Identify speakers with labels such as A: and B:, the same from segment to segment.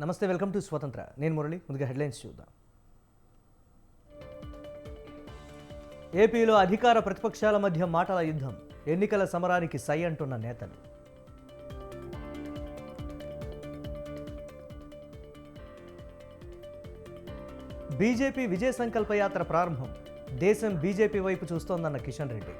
A: నమస్తే, welcome to స్వతంత్ర. నేను మురళి. ముందుగా హెడ్లైన్స్ చూద్దాం. ఏపీలో అధికార ప్రతిపక్షాల మధ్య మాటల యుద్ధం. ఎన్నికల సమరానికి సై అంటున్న నేతలు. బీజేపీ విజయ సంకల్ప యాత్ర ప్రారంభం. దేశం బీజేపీ వైపు చూస్తోందన్న కిషన్ రెడ్డి.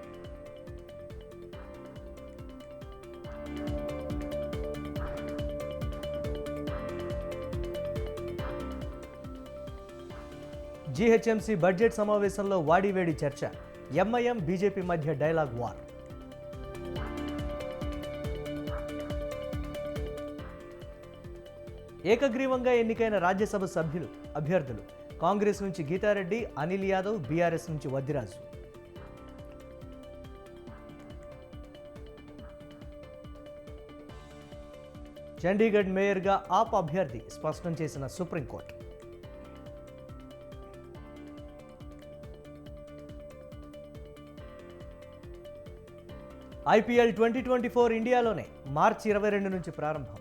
A: జీహెచ్ఎంసీ బడ్జెట్ సమావేశంలో వాడివేడి చర్చ. ఎంఐఎం బీజేపీ మధ్య డైలాగ్ వార్. ఏకగ్రీవంగా ఎన్నికైన రాజ్యసభ అభ్యర్థులు. కాంగ్రెస్ నుంచి గీతారెడ్డి, అనిల్ యాదవ్, బీఆర్ఎస్ నుంచి వద్దిరాజు. చండీగఢ్ మేయర్గా ఆప్ అభ్యర్థి స్పష్టం చేసిన సుప్రీంకోర్టు. ఐపీఎల్ 2024 ఇండియాలోనే మార్చి 22 నుంచి ప్రారంభం.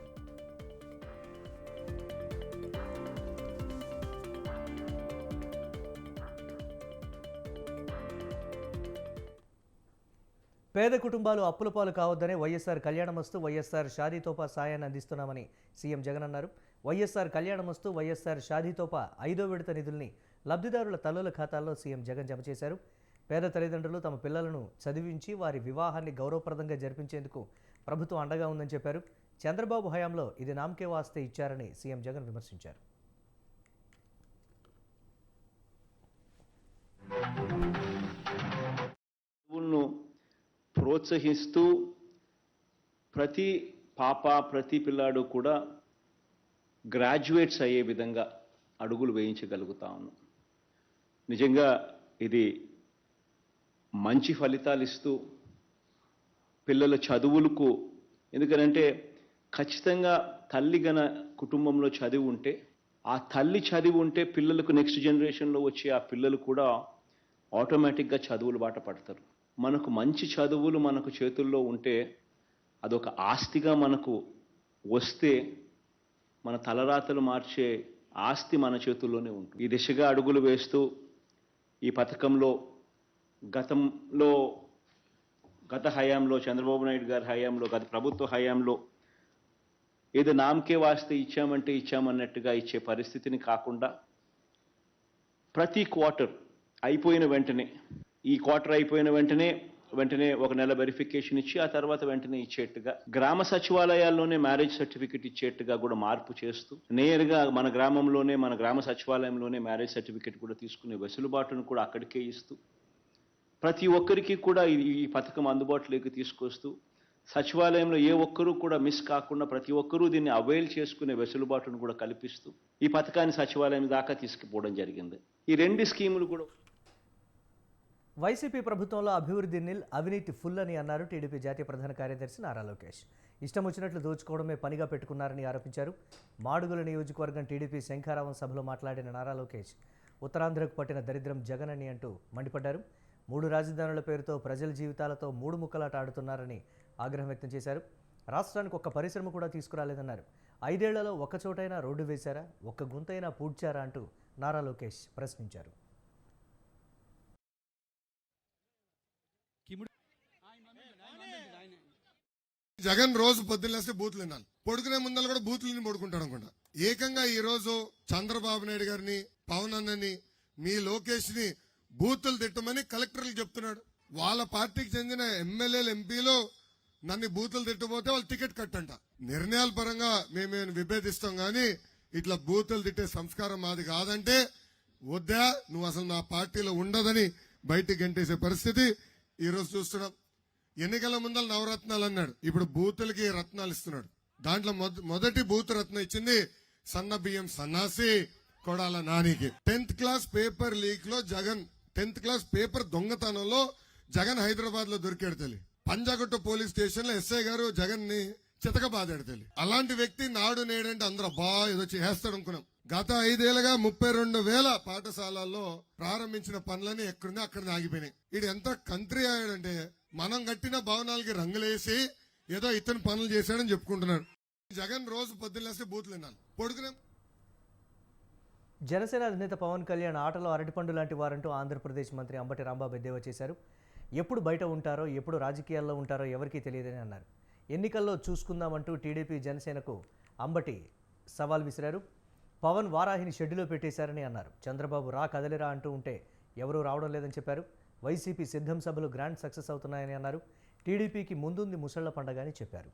A: పేద కుటుంబాలు అప్పుల పాలు కావద్దనే వైఎస్ఆర్ కళ్యాణమస్తు, వైఎస్ఆర్ షాదీతోపా సాయాన్ని అందిస్తున్నామని సీఎం జగన్ అన్నారు. వైఎస్ఆర్ కళ్యాణమస్తు, వైఎస్ఆర్ షాదీతోపా 5వ విడత నిధుల్ని లబ్ధిదారుల తల్లుల ఖాతాల్లో సీఎం జగన్ జమ చేశారు. పేద తల్లిదండ్రులు తమ పిల్లలను చదివించి వారి వివాహాన్ని గౌరవప్రదంగా జరిపించేందుకు ప్రభుత్వం అండగా ఉందని చెప్పారు. చంద్రబాబు హయాంలో ఇది నామకే వాస్తే ఇచ్చారని సీఎం జగన్ విమర్శించారు.
B: ప్రోత్సహిస్తూ ప్రతి పాప ప్రతి పిల్లాడు కూడా గ్రాడ్యుయేట్స్ అయ్యే విధంగా అడుగులు వేయించగలుగుతా ఉన్నాం. నిజంగా ఇది మంచి ఫలితాలు ఇస్తూ పిల్లల చదువులకు, ఎందుకంటే ఖచ్చితంగా తల్లి గన కుటుంబంలో చదివి ఉంటే, ఆ తల్లి చదివి ఉంటే పిల్లలకు నెక్స్ట్ జనరేషన్లో వచ్చే ఆ పిల్లలు కూడా ఆటోమేటిక్గా చదువులు బాట పడతారు. మనకు మంచి చదువులు మనకు చేతుల్లో ఉంటే అదొక ఆస్తిగా మనకు వస్తే మన తలరాతలు మార్చే ఆస్తి మన చేతుల్లోనే ఉంటుంది. ఈ దిశగా అడుగులు వేస్తూ ఈ పథకంలో గత హయాంలో చంద్రబాబు నాయుడు గారి హయాంలో, గత ప్రభుత్వ హయాంలో ఏదో నామకే వాస్తే ఇచ్చామంటే ఇచ్చామన్నట్టుగా ఇచ్చే పరిస్థితిని కాకుండా ప్రతి క్వార్టర్ అయిపోయిన వెంటనే, ఈ క్వార్టర్ అయిపోయిన వెంటనే ఒక నెల వెరిఫికేషన్ ఇచ్చి ఆ తర్వాత వెంటనే ఇచ్చేట్టుగా, గ్రామ సచివాలయాల్లోనే మ్యారేజ్ సర్టిఫికెట్ ఇచ్చేట్టుగా కూడా మార్పు చేస్తూ, నేరుగా మన గ్రామంలోనే మన గ్రామ సచివాలయంలోనే మ్యారేజ్ సర్టిఫికెట్ కూడా తీసుకునే వెసులుబాటును కూడా అక్కడికే ఇస్తూ ప్రతి ఒక్కరికి కూడా ఈ పథకం అందుబాటులోకి తీసుకొస్తూ సచివాలయంలో ఏ ఒక్కరూ కూడా మిస్ కాకుండా ప్రతి ఒక్కరూ దీన్ని అవైల్ చేసుకునే వెసులుబాటును కూడా కల్పిస్తూ ఈ పథకాన్ని సచివాలయం దాకా తీసుకుపోవడం జరిగింది. ఈ రెండు స్కీములు కూడా.
A: వైసీపీ ప్రభుత్వంలో అభివృద్ధి నిల్, అవినీతి ఫుల్ అని అన్నారు టీడీపీ జాతీయ ప్రధాన కార్యదర్శి నారా లోకేష్. ఇష్టం వచ్చినట్లు దోచుకోవడమే పనిగా పెట్టుకున్నారని ఆరోపించారు. మాడుగుల నియోజకవర్గం టీడీపీ శంఖారావం సభలో మాట్లాడిన నారా లోకేష్ ఉత్తరాంధ్రకు పట్టిన దరిద్రం జగన్ అని అంటూ మండిపడ్డారు. 3 రాజధానుల పేరుతో ప్రజల జీవితాలతో 3 ముక్కలాట ఆడుతున్నారని ఆగ్రహం వ్యక్తం చేశారు. రాష్ట్రానికి ఒక్క పరిశ్రమ కూడా తీసుకురాలేదన్నారు. 5 ఏళ్లలో ఒక్క చోటైనా రోడ్డు వేశారా, ఒక్క గుంతైనా పూడ్చారా అంటూ నారా లోకేష్ ప్రశ్నించారు.
C: జగన్ రోజు పొద్దున్నేస్తే బూతులు వినాలి, పడుకునే ముందర కూడా బూతులని పడుకుంటాడు అనుకుంటా. ఏకంగా ఈ రోజు చంద్రబాబు నాయుడు గారిని, పవన్ అన్నని, మీ లోకేష్ ని బూతులు తిట్టమని కలెక్టర్లు చెప్తున్నాడు. వాళ్ళ పార్టీకి చెందిన ఎమ్మెల్యేలు, ఎంపీలు నన్ను బూతులు తిట్టబోతే వాళ్ళు టికెట్ కట్టంట. నిర్ణయాల పరంగా మేమేమి విభేదిస్తాం గాని ఇట్లా బూతులు తిట్టే సంస్కారం మాది కాదంటే వద్దా, నువ్వు అసలు నా పార్టీలో ఉండదని బయటికి గంటేసే పరిస్థితి ఈ రోజు చూస్తున్నాం. ఎన్నికల ముందర నవరత్నాలు అన్నాడు, ఇప్పుడు బూతులకి రత్నాలు ఇస్తున్నాడు. దాంట్లో మొదటి బూత్ రత్నం ఇచ్చింది సన్న బియ్యం సన్నాసి కొడాల నానికి. 10th క్లాస్ పేపర్ లీక్ లో జగన్, 10th క్లాస్ పేపర్ దొంగతనంలో జగన్ హైదరాబాద్ లో దొరికాడు తల్లి. పంజాగుట్ట పోలీస్ స్టేషన్ లో ఎస్ఐ గారు జగన్ ని చితకబాదాడు తల్లి. అలాంటి వ్యక్తి నాడు నేడంటే అందరూ ఏదో చేస్తాడు అనుకున్నాం. గత 5 ఏళ్లుగా 32,000 పాఠశాలల్లో ప్రారంభించిన పనులని ఎక్కడుందో అక్కడ ఆగిపోయినాయి. ఇది ఎంత కంట్రీ అయ్యాడంటే మనం కట్టిన భవనాలకి రంగులేసి ఏదో ఇతను పనులు చేశాడని చెప్పుకుంటున్నాడు. జగన్ రోజు పొద్దున్నేస్తే బూతులు వినాలి, పడుకునే
A: జనసేన అధినేత పవన్ కళ్యాణ్ ఆటలో అరటిపండు లాంటి వారంటూ ఆంధ్రప్రదేశ్ మంత్రి అంబటి రాంబాబు ఎద్దేవా చేశారు. ఎప్పుడు బయట ఉంటారో ఎప్పుడు రాజకీయాల్లో ఉంటారో ఎవరికీ తెలియదని అన్నారు. ఎన్నికల్లో చూసుకుందామంటూ టీడీపీ జనసేనకు అంబటి సవాల్ విసిరారు. పవన్ వారాహిని షెడ్యూలో పెట్టేశారని అన్నారు. చంద్రబాబు రా కదలిరా అంటూ ఉంటే ఎవరూ రావడం లేదని చెప్పారు. వైసీపీ సిద్ధం సభలు గ్రాండ్ సక్సెస్ అవుతున్నాయని అన్నారు. టీడీపీకి ముందుంది ముసళ్ల పండగ అని చెప్పారు.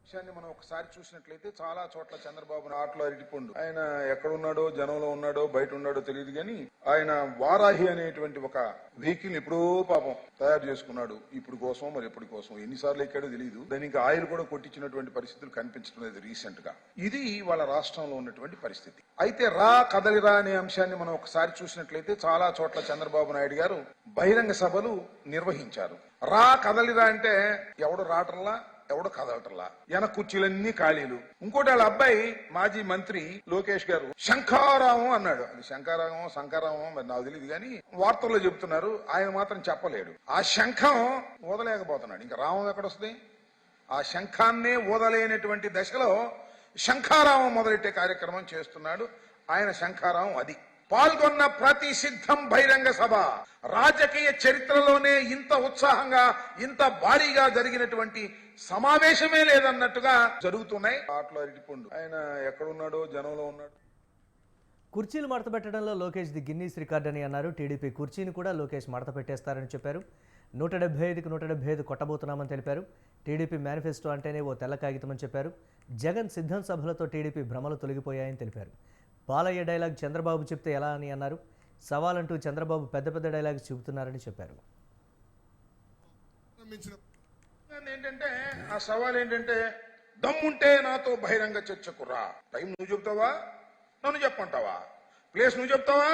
D: విషయాన్ని మనం ఒకసారి చూసినట్లయితే చాలా చోట్ల చంద్రబాబు ఆటలో అరటిపండు ఆయన ఎక్కడున్నాడో జనంలో ఉన్నాడో బయట ఉన్నాడో తెలియదు కానీ ఆయన వారాహి అనేటువంటి ఒక వెహికల్ ఎప్పుడో పాపం తయారు చేసుకున్నాడు. ఇప్పుడు కోసం మరి ఎప్పటి కోసం ఎన్నిసార్లు ఎక్కాడో తెలియదు. దానికి ఆయిల్ కూడా కొట్టించినటువంటి పరిస్థితులు కనిపించడం లేదు రీసెంట్ గా. ఇది వాళ్ళ రాష్ట్రంలో ఉన్నటువంటి పరిస్థితి. అయితే రా కదలిరా అనే అంశాన్ని మనం ఒకసారి చూసినట్లయితే చాలా చోట్ల చంద్రబాబు నాయుడు గారు బహిరంగ సభలు నిర్వహించారు. రా కదలిరా అంటే ఎవడు రావటంలా ఎవడు కదలటల్లా, వెనక కుర్చీలన్నీ ఖాళీలు. ఇంకోటి వాళ్ళ అబ్బాయి మాజీ మంత్రి లోకేష్ గారు శంఖారావం అన్నాడు. అది శంఖారావం మరి నాకు తెలియదు కానీ వార్తల్లో చెబుతున్నారు. ఆయన మాత్రం చెప్పలేడు. ఆ శంఖం ఊదలేకపోతున్నాడు. ఇంకా రావం ఎక్కడొస్తుంది? ఆ శంఖాన్నే ఊదలేనటువంటి దశలో శంఖారావం మొదలెట్టే కార్యక్రమం చేస్తున్నాడు ఆయన. శంఖారావం అది. పాల్గొన్న ప్రతి సిద్ధం బహిరంగ సభ రాజకీయ చరిత్రలోనే ఇంత ఉత్సాహంగా ఇంత భారీగా జరిగినటువంటి సమావేశమే లేదన్నట్టుగా జరుగుతున్నాయి. ఆటలో అరటిపండు ఆయన ఎక్కడున్నాడో జనంలో ఉన్నాడు.
A: కుర్చీలు మడత పెట్టడంలో లోకేష్ ది గిన్నీస్ రికార్డ్ అని అన్నారు. టీడీపీ కుర్చీని కూడా లోకేష్ మడత పెట్టేస్తారని చెప్పారు. 175కి 175 కొట్టబోతున్నామని తెలిపారు. టీడీపీ మేనిఫెస్టో అంటేనే ఓ తెల్ల కాగితమని చెప్పారు. జగన్ సిద్ధం సభలతో టీడీపీ భ్రమలు తొలగిపోయాయని తెలిపారు. బాలయ్య డైలాగ్ చంద్రబాబు చెప్తే ఎలా అని అన్నారు. సవాలంటూ చంద్రబాబు పెద్ద పెద్ద డైలాగ్స్ చెబుతున్నారని చెప్పారు.
D: ఏంటంటే ఆ సవాల్ ఏంటంటే దమ్ముంటే నాతో బహిరంగ చర్చకు రా. టైం నువ్వు చెప్తావా నన్ను చెప్పమంటావా? ప్లేస్ నువ్వు చెప్తావా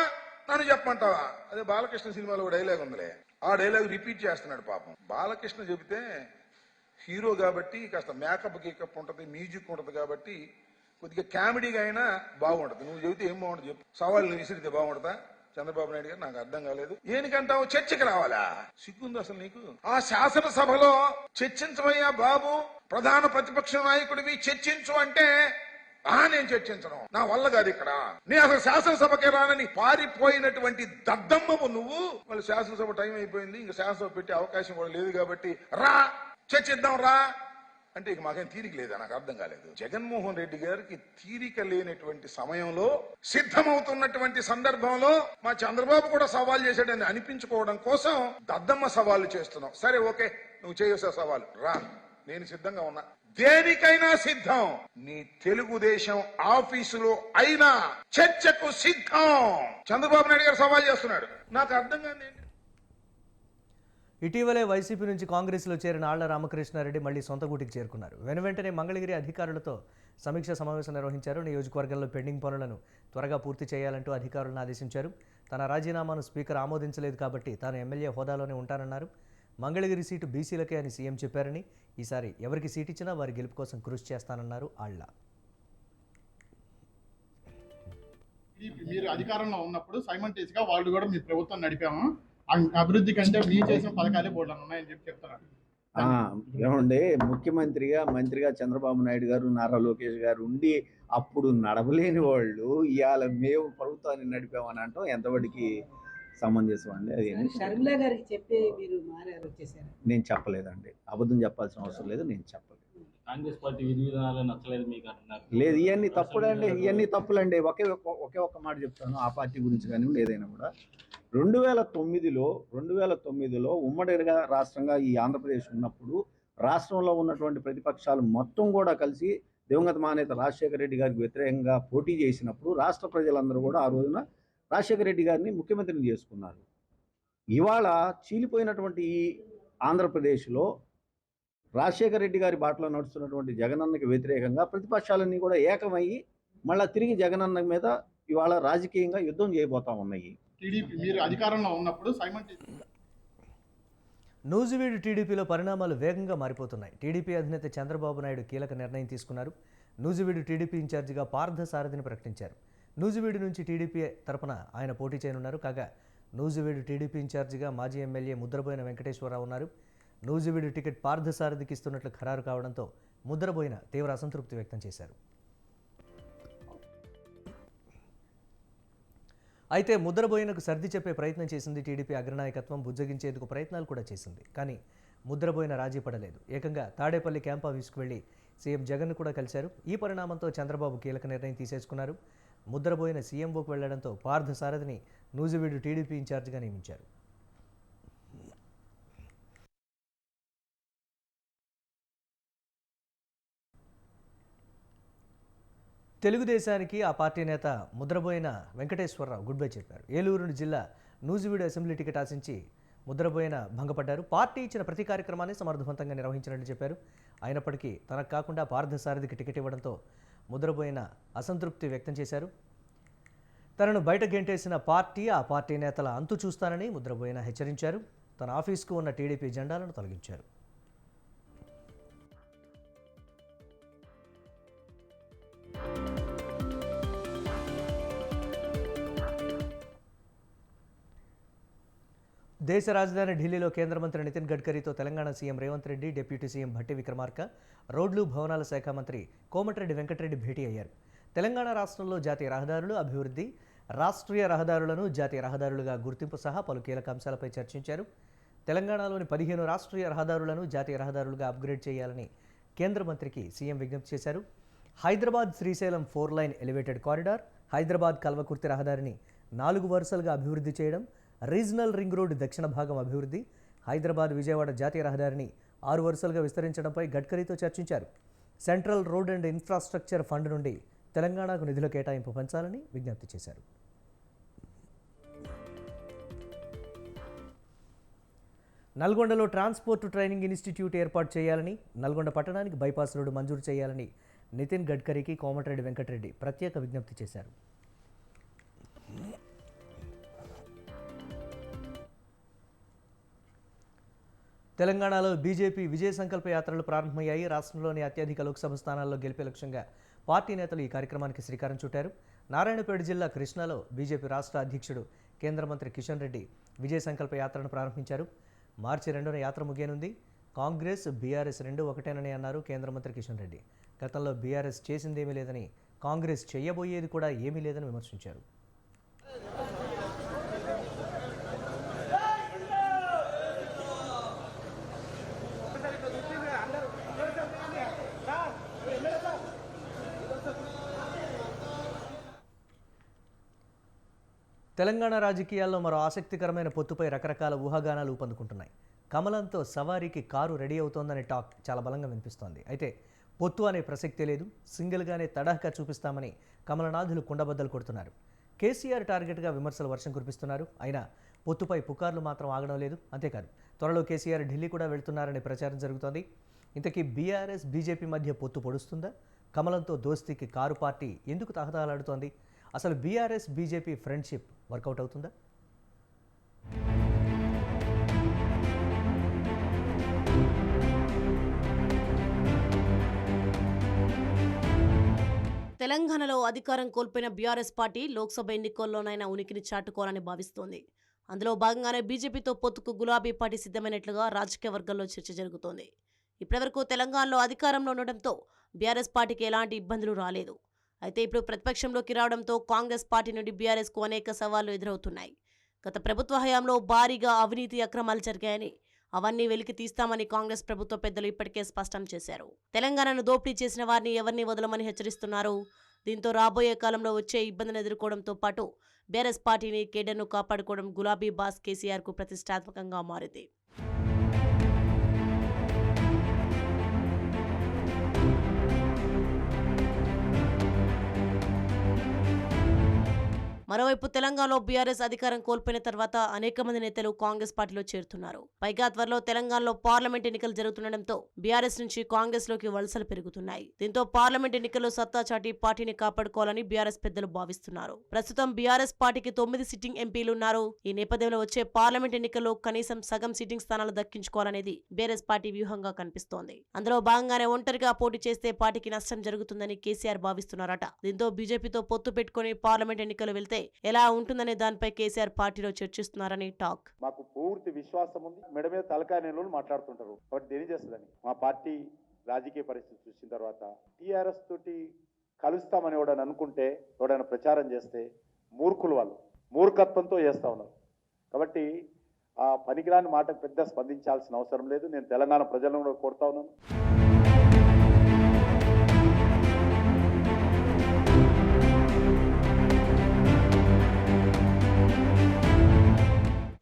D: నన్ను చెప్పమంటావా? అదే బాలకృష్ణ సినిమాలో ఒక డైలాగ్ ఉందిలే, ఆ డైలాగ్ రిపీట్ చేస్తున్నాడు పాపం. బాలకృష్ణ చెబితే హీరో కాబట్టి కాస్త మేకప్ గీకప్ ఉంటది, మ్యూజిక్ ఉంటది కాబట్టి కొద్దిగా కామెడీగా అయినా బాగుంటది. నువ్వు చెబితే ఏం బాగుంటుంది చెప్పు? సవాళ్ళు విసిరితే బాగుంటుందా? చంద్రబాబు నాయుడు గారు నాకు అర్థం కాలేదు. ఏనికంటావు చర్చకి రావాలా? సిగ్గుంది అసలు నీకు? ఆ శాసనసభలో చర్చించమయ్యా బాబు, ప్రధాన ప్రతిపక్ష నాయకుడివి చర్చించు అంటే నేను చర్చించను, నా వల్ల కాదు. ఇక్కడ నేను అసలు శాసనసభకే రానని పారిపోయినటువంటి దద్దమ్మవు నువ్వు. వాళ్ళు శాసనసభ టైం అయిపోయింది, ఇంకా శాసనసభ పెట్టే అవకాశం కూడా లేదు కాబట్టి రా చర్చిద్దాం రా అంటే ఇక మాకేం తీరిక లేదా? నాకు అర్థం కాలేదు. జగన్మోహన్ రెడ్డి గారికి తీరిక లేనటువంటి సమయంలో, సిద్ధమవుతున్నటువంటి సందర్భంలో మా చంద్రబాబు కూడా సవాల్ చేశాడని అనిపించుకోవడం కోసం దద్దమ్మ సవాళ్లు చేస్తున్నాం. సరే ఓకే, నువ్వు చేయొచ్చా సవాల్ రా, నేను సిద్ధంగా ఉన్నా, దేనికైనా సిద్ధం. నీ తెలుగుదేశం ఆఫీసులో అయినా చర్చకు సిద్ధం. చంద్రబాబు నాయుడు గారు సవాల్ చేస్తున్నాడు. నాకు అర్థం కాదు.
A: ఇటీవలే వైసీపీ నుంచి కాంగ్రెస్లో చేరిన ఆళ్ల రామకృష్ణారెడ్డి మళ్లీ సొంత గూటికి చేరుకున్నారు. వెనువెంటనే మంగళగిరి అధికారులతో సమీక్ష సమావేశం నిర్వహించారు. నియోజకవర్గంలో పెండింగ్ పనులను త్వరగా పూర్తి చేయాలంటూ అధికారులను ఆదేశించారు. తన రాజీనామాను స్పీకర్ ఆమోదించలేదు కాబట్టి తాను ఎమ్మెల్యే హోదాలోనే ఉంటానన్నారు. మంగళగిరి సీటు బీసీలకే అని సీఎం చెప్పారని, ఈసారి ఎవరికి సీట్ ఇచ్చినా వారి గెలుపు కోసం కృషి చేస్తానన్నారు ఆళ్ల.
E: మీరు అధికారంలో ఉన్నప్పుడు సైమల్టేనియస్ గా వాళ్ళు కూడా మీ ప్రభుత్వం నడిపాము, అభివృద్ధి కంటే మీరు చేసిన పథకాలే బోర్డు ఉన్నాయని చెప్తున్నారు.
F: ఏమండి, ముఖ్యమంత్రిగా మంత్రిగా చంద్రబాబు నాయుడు గారు నారా లోకేష్ గారు ఉండి అప్పుడు నడవలేని వాళ్ళు ఇవాళ మేము ప్రభుత్వాన్ని నడిపామని అంటాం ఎంతవరకు సమంజసం అండి? అది
G: షర్మిల గారికి చెప్పి మీరు మారారు వచ్చేసారు.
F: నేను చెప్పలేదండి, అబద్ధం చెప్పాల్సిన అవసరం లేదు, నేను చెప్పలేదు.
H: కాంగ్రెస్ పార్టీ విధి విధానాలు నచ్చలేదు మీకు అంటున్నారు.
F: లేదు, ఇవన్నీ తప్పులండి, ఇవన్నీ తప్పులండి. ఒకే ఒక్క మాట చెప్తాను ఆ పార్టీ గురించి కానీ ఏదైనా కూడా. 2009లో ఉమ్మడిగా రాష్ట్రంగా ఈ ఆంధ్రప్రదేశ్ ఉన్నప్పుడు రాష్ట్రంలో ఉన్నటువంటి ప్రతిపక్షాలు మొత్తం కూడా కలిసి దివంగత మహానేత రాజశేఖర రెడ్డి గారికి వ్యతిరేకంగా పోటీ చేసినప్పుడు రాష్ట్ర ప్రజలందరూ కూడా ఆ రోజున రాజశేఖర రెడ్డి గారిని ముఖ్యమంత్రిని చేసుకున్నారు. ఇవాళ చీలిపోయినటువంటి ఈ ఆంధ్రప్రదేశ్లో రాజశేఖర రెడ్డి గారి బాటలో నడుస్తున్నటువంటి జగనన్నకి వ్యతిరేకంగా ప్రతిపక్షాలన్నీ కూడా ఏకమయ్యి మళ్ళా తిరిగి జగనన్న మీద ఇవాళ రాజకీయంగా యుద్ధం చేయబోతా ఉన్నాయి.
E: టీడీపీ మీరు అధికారంలో ఉన్నప్పుడు
A: నూజివీడు టీడీపీలో పరిణామాలు వేగంగా మారిపోతున్నాయి. టీడీపీ అధినేత చంద్రబాబు నాయుడు కీలక నిర్ణయం తీసుకున్నారు. నూజివీడు టీడీపీ ఇన్ఛార్జిగా పార్థ సారథిని ప్రకటించారు. నూజివీడు నుంచి టీడీపీ తరపున ఆయన పోటీ చేయనున్నారు. కాగా నూజివీడు టీడీపీ ఇన్ఛార్జిగా మాజీ ఎమ్మెల్యే ముద్రబోయిన వెంకటేశ్వరరావు ఉన్నారు. నూజివీడు టికెట్ పార్థ సారథికి ఇస్తున్నట్లు ఖరారు కావడంతో ముద్రబోయిన తీవ్ర అసంతృప్తి వ్యక్తం చేశారు. అయితే ముద్రబోయినకు సర్ది చెప్పే ప్రయత్నం చేసింది టీడీపీ అగ్రనాయకత్వం. బుజ్జగించేందుకు ప్రయత్నాలు కూడా చేసింది. కానీ ముద్రబోయిన రాజీ పడలేదు. ఏకంగా తాడేపల్లి క్యాంప్ ఆఫీస్కు వెళ్లి సీఎం జగన్ను కూడా కలిశారు. ఈ పరిణామంతో చంద్రబాబు కీలక నిర్ణయం తీసేసుకున్నారు. ముద్రబోయిన సీఎంఓకు వెళ్లడంతో పార్థసారథిని నూజివీడు టీడీపీ ఇన్ఛార్జిగా నియమించారు. తెలుగుదేశానికి ఆ పార్టీ నేత ముద్రబోయిన వెంకటేశ్వరరావు గుడ్ బై చెప్పారు. ఏలూరు జిల్లా నూజివీడు అసెంబ్లీ టికెట్ ఆశించి ముద్రబోయిన భంగపడ్డారు. పార్టీ ఇచ్చిన ప్రతి కార్యక్రమాన్ని సమర్థవంతంగా నిర్వహించినట్లు చెప్పారు. అయినప్పటికీ తనకు కాకుండా పార్థసారథికి టికెట్ ఇవ్వడంతో ముద్రబోయిన అసంతృప్తి వ్యక్తం చేశారు. తనను బయట గెంటేసిన పార్టీ, ఆ పార్టీ నేతల అంతు చూస్తానని ముద్రబోయిన హెచ్చరించారు. తన ఆఫీస్కు ఉన్న టీడీపీ జెండాలను తొలగించారు. దేశ రాజధాని ఢిల్లీలో కేంద్ర మంత్రి నితిన్ గడ్కరీతో Telangana CM Revanth Reddy, deputy CM Bhatti Vikramarka, రోడ్లు భవనాల శాఖ మంత్రి కోమటిరెడ్డి వెంకటరెడ్డి భేటీ అయ్యారు. తెలంగాణ రాష్ట్రంలో జాతీయ రహదారులు అభివృద్ధి, రాష్ట్రీయ రహదారులను జాతీయ రహదారులుగా గుర్తింపు సహా పలు కీలక అంశాలపై చర్చించారు. తెలంగాణలోని 15 రాష్ట్రీయ రహదారులను జాతీయ రహదారులుగా అప్గ్రేడ్ చేయాలని కేంద్ర మంత్రికి సీఎం విజ్ఞప్తి చేశారు. Hyderabad Srisailam 4 line elevated corridor, Hyderabad Kalwakurthy రహదారిని 4 వరుసలుగా అభివృద్ధి చేయడం, రీజనల్ రింగ్ రోడ్డు దక్షిణ భాగం అభివృద్ధి, హైదరాబాద్ విజయవాడ జాతీయ రహదారిని 6 వరుసలుగా విస్తరించడంపై గడ్కరీతో చర్చించారు. Central road and infrastructure fund నుండి తెలంగాణకు నిధుల కేటాయింపు పెంచాలని విజ్ఞప్తి చేశారు. నల్గొండలో ట్రాన్స్పోర్ట్ ట్రైనింగ్ ఇన్స్టిట్యూట్ ఏర్పాటు చేయాలని, నల్గొండ పట్టణానికి బైపాస్ రోడ్డు మంజూరు చేయాలని నితిన్ గడ్కరీకి కోమటిరెడ్డి వెంకటరెడ్డి ప్రత్యేక విజ్ఞప్తి చేశారు. తెలంగాణలో బీజేపీ విజయ సంకల్ప యాత్రలు ప్రారంభమయ్యాయి. రాష్ట్రంలోని అత్యధిక లోక్సభ స్థానాల్లో గెలిపే లక్ష్యంగా పార్టీ నేతలు ఈ కార్యక్రమానికి శ్రీకారం చుట్టారు. నారాయణపేట జిల్లా కృష్ణాలో బీజేపీ రాష్ట్ర అధ్యక్షుడు కేంద్ర మంత్రి కిషన్ రెడ్డి విజయ సంకల్ప యాత్రను ప్రారంభించారు. మార్చి 2న యాత్ర ముగియనుంది. కాంగ్రెస్, బీఆర్ఎస్ రెండు ఒకటేనని అన్నారు కేంద్ర మంత్రి కిషన్ రెడ్డి. గతంలో బీఆర్ఎస్ చేసిందేమీ లేదని, కాంగ్రెస్ చేయబోయేది కూడా ఏమీ లేదని విమర్శించారు. తెలంగాణ రాజకీయాల్లో మరో ఆసక్తికరమైన పొత్తుపై రకరకాల ఊహాగానాలు ఊపందుకుంటున్నాయి. కమలంతో సవారీకి కారు రెడీ అవుతోందనే టాక్ చాలా బలంగా వినిపిస్తోంది. అయితే పొత్తు అనే ప్రసక్తే లేదు, సింగిల్గానే తడాఖా చూపిస్తామని కమలనాథులు కుండబద్దలు కొడుతున్నారు. కేసీఆర్ టార్గెట్గా విమర్శలు వర్షం కురిపిస్తున్నారు. అయినా పొత్తుపై పుకార్లు మాత్రం ఆగడం లేదు. అంతేకాదు, త్వరలో కేసీఆర్ ఢిల్లీ కూడా వెళ్తున్నారనే ప్రచారం జరుగుతోంది. ఇంతకీ బీఆర్ఎస్, బీజేపీ మధ్య పొత్తు పొడుస్తుందా? కమలంతో దోస్తీకి కారు పార్టీ ఎందుకు తహతహలాడుతోంది? అసలు బీఆర్ఎస్, బీజేపీ ఫ్రెండ్షిప్ వర్కౌట్ అవుతుందా?
I: తెలంగాణలో అధికారం కోల్పోయిన బీఆర్ఎస్ పార్టీ లోక్సభ ఎన్నికల్లోనైనా ఉనికిని చాటుకోవాలని భావిస్తోంది. అందులో భాగంగానే బీజేపీతో పొత్తుకు గులాబీ పార్టీ సిద్ధమైనట్లుగా రాజకీయ వర్గాల్లో చర్చ జరుగుతోంది. ఇప్పటివరకు తెలంగాణలో అధికారంలో ఉండడంతో బీఆర్ఎస్ పార్టీకి ఎలాంటి ఇబ్బందులు రాలేదు. అయితే ఇప్పుడు ప్రతిపక్షంలోకి రావడంతో కాంగ్రెస్ పార్టీ నుండి బీఆర్ఎస్కు అనేక సవాళ్లు ఎదురవుతున్నాయి. గత ప్రభుత్వ హయాంలో భారీగా అవినీతి అక్రమాలు జరిగాయని, అవన్నీ వెలికి తీస్తామని కాంగ్రెస్ ప్రభుత్వ పెద్దలు ఇప్పటికే స్పష్టం చేశారు. తెలంగాణను దోపిడీ చేసిన వారిని ఎవరిని వదలమని హెచ్చరిస్తున్నారు. దీంతో రాబోయే కాలంలో వచ్చే ఇబ్బందులను ఎదుర్కోవడంతో పాటు బీఆర్ఎస్ పార్టీని, కేడర్ను కాపాడుకోవడం గులాబీ బాస్ కేసీఆర్కు ప్రతిష్టాత్మకంగా మారింది. మరోవైపు తెలంగాణలో బీఆర్ఎస్ అధికారం కోల్పోయిన తర్వాత అనేక మంది నేతలు కాంగ్రెస్ పార్టీలో చేరుతున్నారు. పైగా త్వరలో తెలంగాణలో పార్లమెంట్ ఎన్నికలు జరుగుతుండటంతో బీఆర్ఎస్ నుంచి కాంగ్రెస్ లోకి వలసలు పెరుగుతున్నాయి. దీంతో పార్లమెంట్ ఎన్నికల్లో సత్తా చాటి పార్టీని కాపాడుకోవాలని బీఆర్ఎస్ పెద్దలు భావిస్తున్నారు. ప్రస్తుతం బీఆర్ఎస్ పార్టీకి 9 సిట్టింగ్ ఎంపీలు ఉన్నారు. ఈ నేపథ్యంలో వచ్చే పార్లమెంట్ ఎన్నికల్లో కనీసం సగం సిట్టింగ్ స్థానాలు దక్కించుకోవాలనేది బీఆర్ఎస్ పార్టీ వ్యూహంగా కనిపిస్తోంది. అందులో భాగంగానే ఒంటరిగా పోటీ చేస్తే పార్టీకి నష్టం జరుగుతుందని కేసీఆర్ భావిస్తున్నారట. దీంతో బీజేపీతో పొత్తు పెట్టుకుని పార్లమెంట్ ఎన్నికలు వెళ్తే ఎలా ఉంటుందనే దానిపై కేసీఆర్ పార్టీలో చర్చిస్తున్నారని టాక్.
J: మాకు పూర్తి విశ్వాసం ఉంది. మెడ మీద తలకాయ నెలలు మాట్లాడుతుంటారు. కాబట్టి దేని చేస్తుందని మా పార్టీ రాజకీయ పరిస్థితి చూసిన తర్వాత టీఆర్ఎస్ తోటి కలుస్తామని ఎవడని అనుకుంటే, ఎవడైనా ప్రచారం చేస్తే మూర్ఖులు వాళ్ళు. మూర్ఖత్వంతో చేస్తూ ఉన్నారు. కాబట్టి ఆ పనికిరాని మాటకు పెద్ద స్పందించాల్సిన అవసరం లేదు. నేను తెలంగాణ ప్రజలను కూడా కోరుతా ఉన్నాను.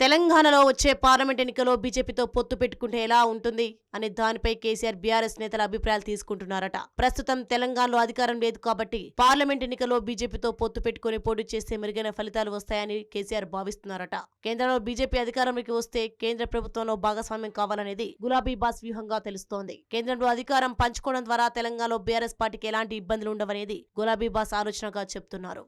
I: తెలంగాణలో వచ్చే పార్లమెంట్ ఎన్నికల్లో బీజేపీతో పొత్తు పెట్టుకుంటే ఎలా ఉంటుంది అనే దానిపై కేసీఆర్ బీఆర్ఎస్ నేతల అభిప్రాయాలు తీసుకుంటున్నారట. ప్రస్తుతం తెలంగాణలో అధికారం లేదు కాబట్టి పార్లమెంట్ ఎన్నికల్లో బీజేపీతో పొత్తు పెట్టుకుని పోటీ చేస్తే మెరుగైన ఫలితాలు వస్తాయని కేసీఆర్ భావిస్తున్నారట. కేంద్రంలో బీజేపీ అధికారంలోకి వస్తే కేంద్ర ప్రభుత్వంలో భాగస్వామ్యం కావాలనేది గులాబీ బాస్ వ్యూహంగా తెలుస్తోంది. కేంద్రంలో అధికారం పంచుకోవడం ద్వారా తెలంగాణలో బీఆర్ఎస్ పార్టీకి ఎలాంటి ఇబ్బందులు ఉండవనేది గులాబీ బాస్ ఆలోచనగా చెప్తున్నారు.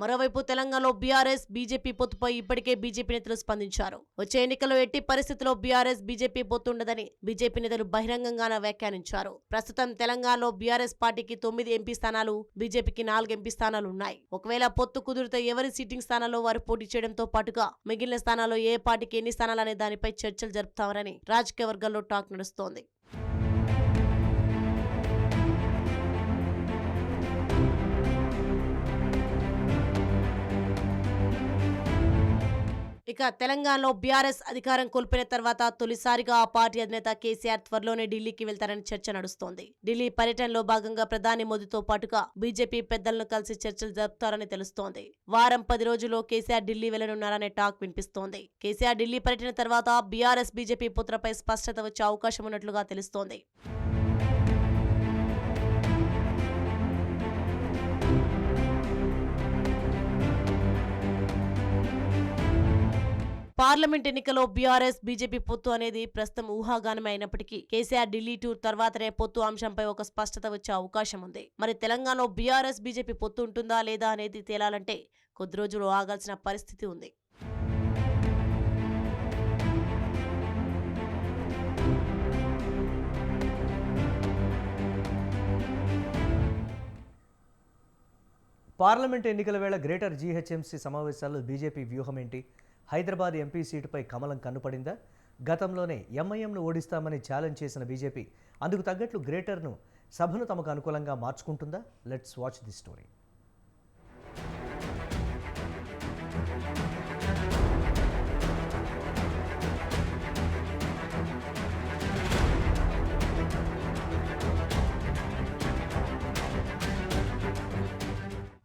I: మరోవైపు తెలంగాణలో బీఆర్ఎస్ బీజేపీ పొత్తుపై ఇప్పటికే బీజేపీ నేతలు స్పందించారు. వచ్చే ఎన్నికల్లో ఎట్టి పరిస్థితుల్లో బీఆర్ఎస్ బీజేపీ పొత్తు ఉండదని బీజేపీ నేతలు బహిరంగంగానే వ్యాఖ్యానించారు. ప్రస్తుతం తెలంగాణలో బీఆర్ఎస్ పార్టీకి 9 ఎంపీ స్థానాలు, బీజేపీకి 4 ఎంపీ స్థానాలు ఉన్నాయి. ఒకవేళ పొత్తు కుదిరితే ఎవరి సిట్టింగ్ స్థానాల్లో వారు పోటీ చేయడంతో పాటుగా మిగిలిన స్థానాల్లో ఏ పార్టీకి ఎన్ని స్థానాలనే దానిపై చర్చలు జరుపుతామని రాజకీయ వర్గాల్లో టాక్ నడుస్తోంది. ఇక తెలంగాణలో బీఆర్ఎస్ అధికారం కోల్పోయిన తర్వాత తొలిసారిగా ఆ పార్టీ అధినేత కేసీఆర్ త్వరలోనే ఢిల్లీకి వెళ్తారని చర్చ నడుస్తోంది. ఢిల్లీ పర్యటనలో భాగంగా ప్రధాని మోదీతో పాటుగా బీజేపీ పెద్దలను కలిసి చర్చలు జరుపుతారని తెలుస్తోంది. వారం 10 రోజుల్లో కేసీఆర్ ఢిల్లీ వెళ్లనున్నారనే టాక్ వినిపిస్తోంది. కేసీఆర్ ఢిల్లీ పర్యటన తర్వాత బీఆర్ఎస్ బీజేపీ పొత్తులపై స్పష్టత వచ్చే అవకాశం ఉన్నట్లుగా తెలుస్తోంది. పార్లమెంట్ ఎన్నికల్లో బీఆర్ఎస్ బీజేపీ పొత్తు అనేది ప్రస్తుతం ఊహాగానమే అయినప్పటికీ కేసీఆర్ ఢిల్లీ టూర్ తర్వాతనే పొత్తు అంశంపై ఒక స్పష్టత వచ్చే అవకాశం ఉంది. మరి తెలంగాణలో బీఆర్ఎస్ బీజేపీ పొత్తు ఉంటుందా లేదా అనేది తేలాలంటే కొద్ది రోజులు ఆగాల్సిన పరిస్థితి ఉంది.
A: పార్లమెంట్ ఎన్నికల వేళ గ్రేటర్ జీహెచ్ఎంసీ సమావేశాల్లో బీజేపీ వ్యూహం ఏంటి? హైదరాబాద్ ఎంపీ సీటుపై కమలం కన్నుపడిందా? గతంలోనే ఎంఐఎంను ఓడిస్తామని ఛాలెంజ్ చేసిన బీజేపీ అందుకు తగ్గట్లు గ్రేటర్ను సభను తమకు అనుకూలంగా మార్చుకుంటుందా? Let's watch the story.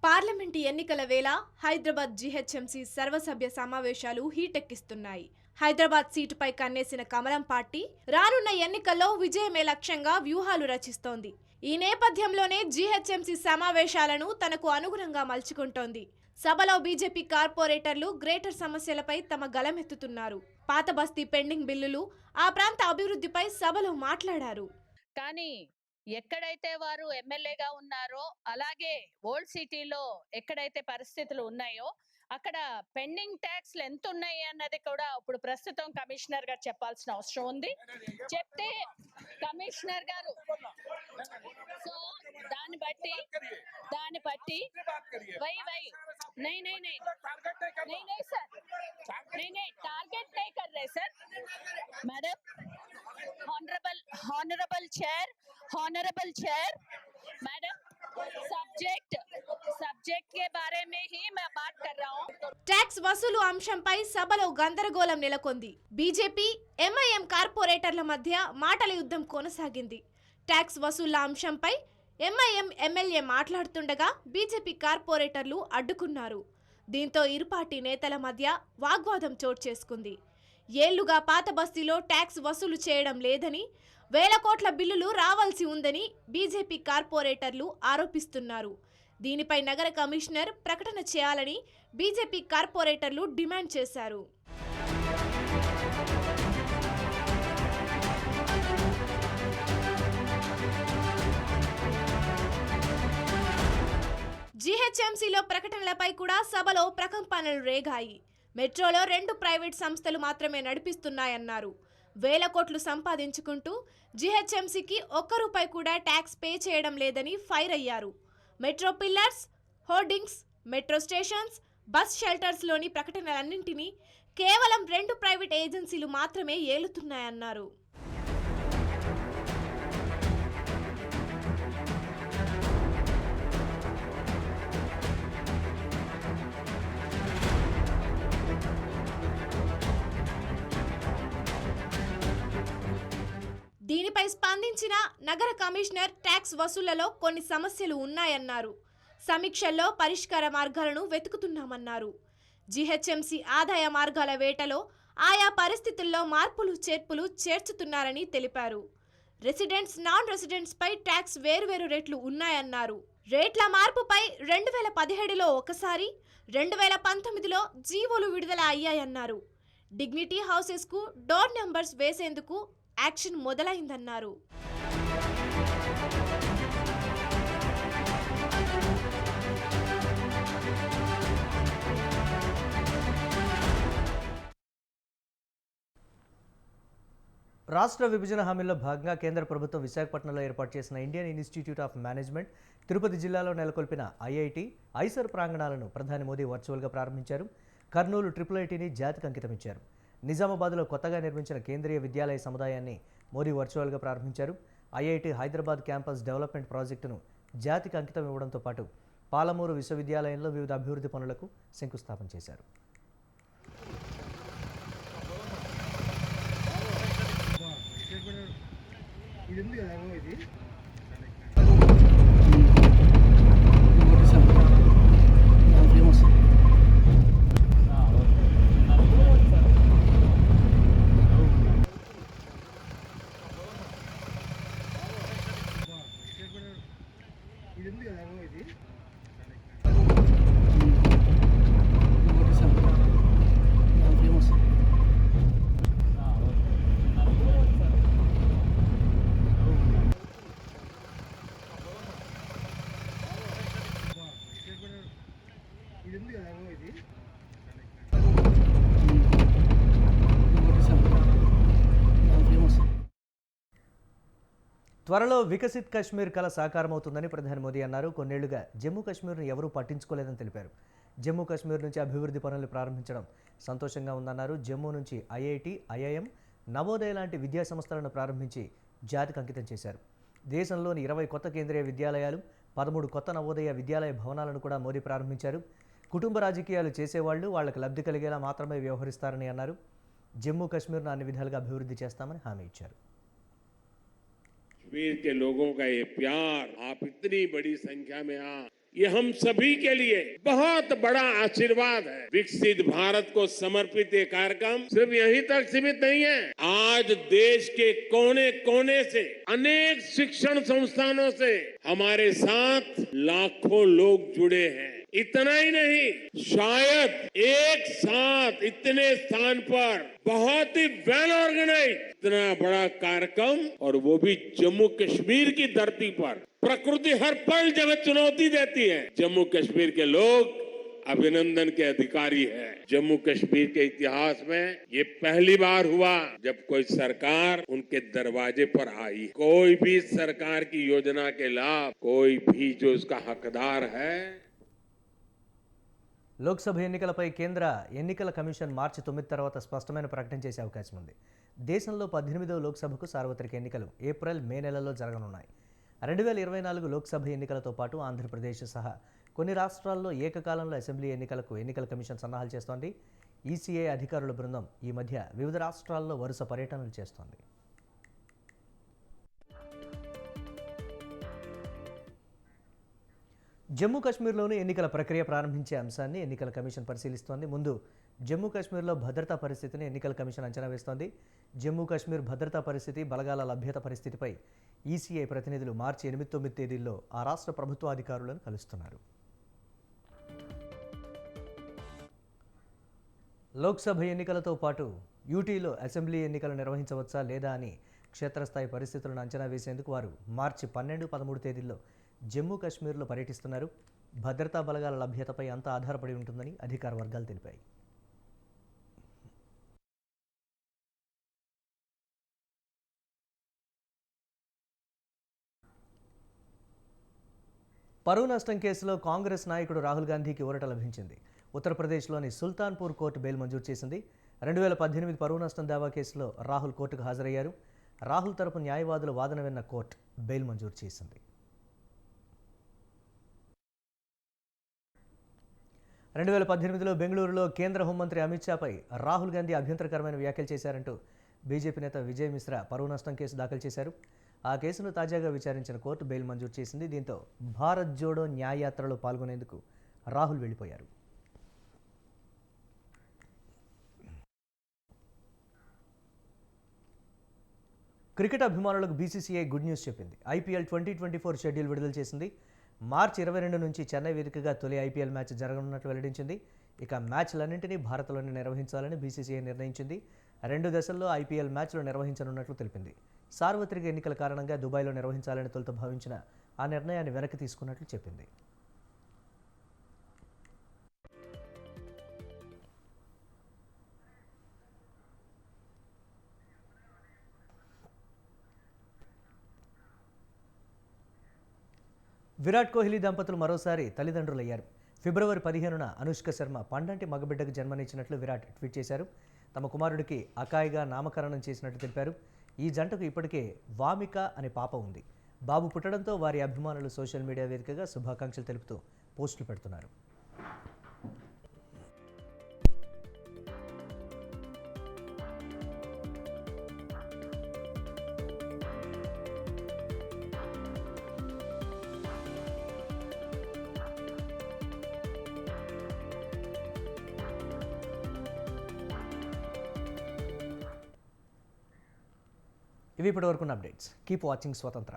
K: Parliament ఎన్నికల వేళ హైదరాబాద్ జీహెచ్ఎంసీ సర్వసభ్య సమావేశాలు హీటెక్కిస్తున్నాయి. హైదరాబాద్ సీటుపై కన్నేసిన కమలం పార్టీ రానున్న ఎన్నికల్లో విజయమే లక్ష్యంగా వ్యూహాలు రచిస్తోంది. ఈ నేపథ్యంలోనే జీహెచ్ఎంసీ సమావేశాలను తనకు అనుగుణంగా మలుచుకుంటోంది. సభలో బీజేపీ కార్పొరేటర్లు గ్రేటర్ సమస్యలపై తమ గళమెత్తుతున్నారు. పాత బస్తీ పెండింగ్ బిల్లులు, ఆ ప్రాంత అభివృద్ధిపై సభలో మాట్లాడారు.
L: కానీ ఎక్కడైతే వారు ఎమ్మెల్యేగా ఉన్నారో అలాగే ఓల్డ్ సిటీలో ఎక్కడైతే పరిస్థితులు ఉన్నాయో అక్కడ పెండింగ్ ట్యాక్స్లు ఎంత ఉన్నాయి అన్నది కూడా ఇప్పుడు ప్రస్తుతం కమిషనర్ గారు చెప్పాల్సిన అవసరం ఉంది. చెప్తే కమిషనర్ గారు సో దాన్ని బట్టి వై नहीं सर नहीं टारगेट नहीं कर रहे sir madam. Honourable chair madam, subject के बारे में ही मैं बात कर रहा हूँ.
K: ట్యాక్స్ వసూలు అంశంపై సభలో గందరగోళం నెలకొంది. బీజేపీ ఎంఐఎం కార్పొరేటర్ల మధ్య మాటల యుద్ధం కొనసాగింది. ట్యాక్స్ వసూళ్ల అంశంపై ఎంఐఎం ఎమ్మెల్యే మాట్లాడుతుండగా బీజేపీ కార్పొరేటర్లు అడ్డుకున్నారు. దీంతో ఇరు పార్టీ నేతల మధ్య వాగ్వాదం చోటు చేసుకుంది. ఏళ్లుగా పాత బస్తీలో ట్యాక్స్ వసూలు చేయడం లేదని, వేల కోట్ల బిల్లులు రావాల్సి ఉందని బీజేపీ కార్పొరేటర్లు ఆరోపిస్తున్నారు. దీనిపై నగర కమిషనర్ ప్రకటన చేయాలని బీజేపీ కార్పొరేటర్లు డిమాండ్ చేశారు. జీహెచ్ఎంసీలో ప్రకటనలపై కూడా సభలో ప్రకంపనలు రేగాయి. మెట్రోలో 2 ప్రైవేట్ సంస్థలు మాత్రమే నడిపిస్తున్నాయన్నారు. వేల కోట్లు సంపాదించుకుంటూ జీహెచ్ఎంసీకి ₹1 కూడా ట్యాక్స్ పే చేయడం లేదని ఫైర్ అయ్యారు. Metro pillars, hoardings, metro stations, bus షెల్టర్స్లోని ప్రకటనలన్నింటినీ కేవలం 2 ప్రైవేట్ ఏజెన్సీలు మాత్రమే ఏలుతున్నాయన్నారు. పర్యటించిన నగర కమిషనర్ ట్యాక్స్ వసూళ్లలో కొన్ని సమస్యలు ఉన్నాయన్నారు. సమీక్షల్లో పరిష్కార మార్గాలను వెతుకుతున్నామన్నారు. జీహెచ్ఎంసీ ఆదాయ మార్గాల వేటలో ఆయా పరిస్థితుల్లో మార్పులు చేర్పులు చేర్చుతున్నారని తెలిపారు. రెసిడెంట్స్ నాన్ రెసిడెంట్స్ పై ట్యాక్స్ వేరువేరు రేట్లు ఉన్నాయన్నారు. రేట్ల మార్పుపై 2017లో ఒకసారి, 2019లో జీవోలు విడుదల అయ్యాయన్నారు. డిగ్నిటీ హౌసెస్కు డోర్ నెంబర్స్ వేసేందుకు యాక్షన్ మొదలైందన్నారు.
A: రాష్ట్ర విభజన హామీల్లో భాగంగా కేంద్ర ప్రభుత్వం విశాఖపట్నంలో ఏర్పాటు చేసిన Indian institute of management, Tirupati జిల్లాలో నెలకొల్పిన ఐఐటి, ఐసర్ ప్రాంగణాలను ప్రధాని మోదీ వర్చువల్గా ప్రారంభించారు. కర్నూలు IIITని జాతికి అంకితమిచ్చారు. నిజామాబాద్లో కొత్తగా నిర్మించిన కేంద్రీయ విద్యాలయ సముదాయాన్ని మోదీ వర్చువల్గా ప్రారంభించారు. ఐఐటి హైదరాబాద్ క్యాంపస్ డెవలప్మెంట్ ప్రాజెక్టును జాతికి అంకితం ఇవ్వడంతో పాటు పాలమూరు విశ్వవిద్యాలయంలో వివిధ అభివృద్ధి పనులకు శంకుస్థాపన చేశారు. త్వరలో వికసిత్ కశ్మీర్ కల సాకారమవుతుందని ప్రధాని మోదీ అన్నారు. కొన్నేళ్లుగా జమ్మూ కాశ్మీర్ను ఎవరూ పట్టించుకోలేదని తెలిపారు. జమ్మూ కాశ్మీర్ నుంచి అభివృద్ధి పనులు ప్రారంభించడం సంతోషంగా ఉందన్నారు. జమ్మూ నుంచి ఐఐటి, ఐఐఎం, నవోదయ లాంటి విద్యా సంస్థలను ప్రారంభించి జాతికి అంకితం చేశారు. దేశంలోని 20 కొత్త కేంద్రీయ విద్యాలయాలు, 13 కొత్త నవోదయ విద్యాలయ భవనాలను కూడా మోదీ ప్రారంభించారు. కుటుంబ రాజకీయాలు చేసేవాళ్లు వాళ్లకు లబ్ధి కలిగేలా మాత్రమే వ్యవహరిస్తారని అన్నారు. జమ్మూ కాశ్మీర్ను అన్ని విధాలుగా అభివృద్ధి చేస్తామని హామీ ఇచ్చారు.
M: कश्मीर के लोगों का ये प्यार, आप इतनी बड़ी संख्या में ये हम सभी के लिए बहुत बड़ा आशीर्वाद है। विकसित भारत को समर्पित ये कार्यक्रम सिर्फ यहीं तक सीमित नहीं है। आज देश के कोने कोने से, अनेक शिक्षण संस्थानों से हमारे साथ लाखों लोग जुड़े हैं। इतना ही नहीं, शायद एक साथ इतने स्थान पर बहुत ही वेल ऑर्गेनाइज इतना बड़ा कार्यक्रम, और वो भी जम्मू कश्मीर की धरती पर। प्रकृति हर पल जब चुनौती देती है, जम्मू कश्मीर के लोग अभिनंदन के अधिकारी हैं। जम्मू कश्मीर के इतिहास में ये पहली बार हुआ जब कोई सरकार उनके दरवाजे पर आई। कोई भी सरकार की योजना के लाभ कोई भी जो उसका हकदार है।
A: లోక్సభ ఎన్నికలపై కేంద్ర ఎన్నికల కమిషన్ మార్చి 9 తర్వాత స్పష్టమైన ప్రకటన చేసే అవకాశం ఉంది. దేశంలో 18వ లోక్సభకు సార్వత్రిక ఎన్నికలు ఏప్రిల్, మే నెలల్లో జరగనున్నాయి. 2024 లోక్సభ ఎన్నికలతో పాటు ఆంధ్రప్రదేశ్ సహా కొన్ని రాష్ట్రాల్లో ఏకకాలంలో అసెంబ్లీ ఎన్నికలకు ఎన్నికల కమిషన్ సన్నాహాలు చేస్తోంది. ఈసీఐ అధికారుల బృందం ఈ మధ్య వివిధ రాష్ట్రాల్లో వరుస పర్యటనలు చేస్తోంది. జమ్మూ కాశ్మీర్లోని ఎన్నికల ప్రక్రియ ప్రారంభించే అంశాన్ని ఎన్నికల కమిషన్ పరిశీలిస్తోంది. ముందు జమ్మూ కాశ్మీర్లో భద్రతా పరిస్థితిని ఎన్నికల కమిషన్ అంచనా వేస్తోంది. జమ్మూ కాశ్మీర్ భద్రతా పరిస్థితి, బలగాల లభ్యత పరిస్థితిపై ఈసీఐ ప్రతినిధులు మార్చి 8-9 తేదీల్లో ఆ రాష్ట్ర ప్రభుత్వ అధికారులను కలుస్తున్నారు. లోక్సభ ఎన్నికలతో పాటు యూటీలో అసెంబ్లీ ఎన్నికలు నిర్వహించవచ్చా లేదా అని క్షేత్రస్థాయి పరిస్థితులను అంచనా వేసేందుకు వారు మార్చి 12-13 తేదీల్లో జమ్మూ కాశ్మీర్లో పర్యటిస్తున్నారు. భద్రతా బలగాల లభ్యతపై అంతా ఆధారపడి ఉంటుందని అధికార వర్గాలు తెలిపాయి. పరువు నష్టం కేసులో కాంగ్రెస్ నాయకుడు రాహుల్ గాంధీకి ఊరట లభించింది. ఉత్తరప్రదేశ్లోని సుల్తాన్పూర్ కోర్టు బెయిల్ మంజూరు చేసింది. 2018 పరువు నష్టం దావా కేసులో రాహుల్ కోర్టుకు హాజరయ్యారు. రాహుల్ తరపు న్యాయవాదుల వాదన విన్న కోర్టు బెయిల్ మంజూరు చేసింది. 2018లో బెంగళూరులో కేంద్ర హోంమంత్రి అమిత్ షాపై రాహుల్ గాంధీ అభ్యంతరకరమైన వ్యాఖ్యలు చేశారంటూ బీజేపీ నేత విజయ్ మిశ్రా పరువు నష్టం కేసు దాఖలు చేశారు. ఆ కేసును తాజాగా విచారించిన కోర్టు బెయిల్ మంజూరు చేసింది. దీంతో భారత్ జోడో న్యాయయాత్రలో పాల్గొనేందుకు రాహుల్ వెళ్ళిపోయారు. క్రికెట్ అభిమానులకు బీసీసీఐ గుడ్ న్యూస్ చెప్పింది. ఐపీఎల్ 2024 షెడ్యూల్ విడుదల చేసింది. మార్చి 22 నుంచి చెన్నై వేదికగా తొలి ఐపీఎల్ మ్యాచ్ జరగనున్నట్లు వెల్లడించింది. ఇక మ్యాచ్లన్నింటినీ భారత్లోనే నిర్వహించాలని బీసీసీఐ నిర్ణయించింది. 2 దశల్లో ఐపీఎల్ మ్యాచ్లు నిర్వహించనున్నట్లు తెలిపింది. సార్వత్రిక ఎన్నికల కారణంగా దుబాయ్లో నిర్వహించాలని తొలుత భావించిన ఆ నిర్ణయాన్ని వెనక్కి తీసుకున్నట్లు చెప్పింది. విరాట్ కోహ్లీ దంపతులు మరోసారి తల్లిదండ్రులయ్యారు. ఫిబ్రవరి 15న అనుష్క శర్మ పండంటి మగబిడ్డకు జన్మనిచ్చినట్లు విరాట్ ట్వీట్ చేశారు. తమ కుమారుడికి అకాయిగా నామకరణం చేసినట్లు తెలిపారు. ఈ జంటకు ఇప్పటికే వామిక అనే పాప ఉంది. బాబు పుట్టడంతో వారి అభిమానులు సోషల్ మీడియా వేదికగా శుభాకాంక్షలు తెలుపుతూ పోస్టులు పెడుతున్నారు. ఇవి ఇప్పటివరకున్న అప్డేట్స్. కీప్ వాచింగ్ స్వతంత్ర.